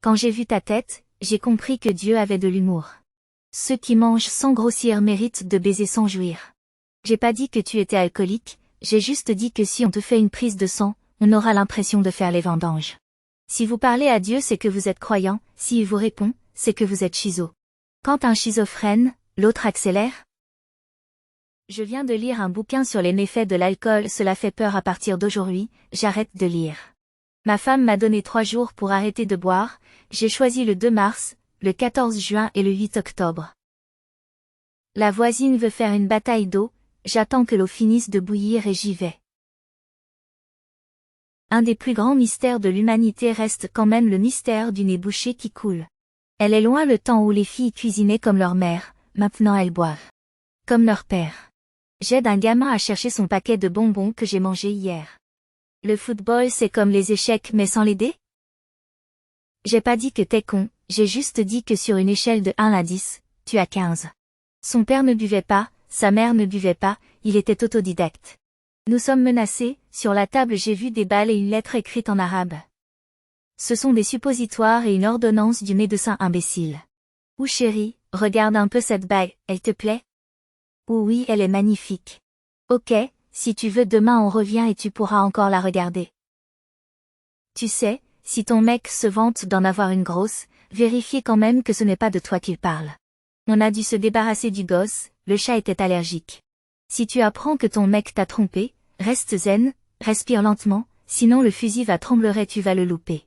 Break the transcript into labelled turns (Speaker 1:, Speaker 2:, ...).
Speaker 1: Quand j'ai vu ta tête, j'ai compris que Dieu avait de l'humour. Ceux qui mangent sans grossir méritent de baiser sans jouir. J'ai pas dit que tu étais alcoolique, j'ai juste dit que si on te fait une prise de sang, on aura l'impression de faire les vendanges. Si vous parlez à Dieu, c'est que vous êtes croyant, s'il vous répond, c'est que vous êtes schizo. Quand un schizophrène, l'autre accélère? Je viens de lire un bouquin sur les méfaits de l'alcool, cela fait peur à partir d'aujourd'hui, j'arrête de lire. Ma femme m'a donné 3 jours pour arrêter de boire, j'ai choisi le 2 mars, le 14 juin et le 8 octobre. La voisine veut faire une bataille d'eau, j'attends que l'eau finisse de bouillir et j'y vais. Un des plus grands mystères de l'humanité reste quand même le mystère du nez bouché qui coule. Elle est loin le temps où les filles cuisinaient comme leur mère, maintenant elles boivent comme leur père. J'aide un gamin à chercher son paquet de bonbons que j'ai mangé hier. Le football c'est comme les échecs mais sans les dés? J'ai pas dit que t'es con, j'ai juste dit que sur une échelle de 1 à 10, tu as 15. Son père ne buvait pas, sa mère ne buvait pas, il était autodidacte. Nous sommes menacés, sur la table j'ai vu des balles et une lettre écrite en arabe. Ce sont des suppositoires et une ordonnance du médecin imbécile. Ou chérie, regarde un peu cette bague, elle te plaît? Ou oui, elle est magnifique. Ok, si tu veux demain on revient et tu pourras encore la regarder. Tu sais, si ton mec se vante d'en avoir une grosse, vérifiez quand même que ce n'est pas de toi qu'il parle. On a dû se débarrasser du gosse, le chat était allergique. Si tu apprends que ton mec t'a trompé, reste zen, respire lentement, sinon le fusil va trembler et tu vas le louper.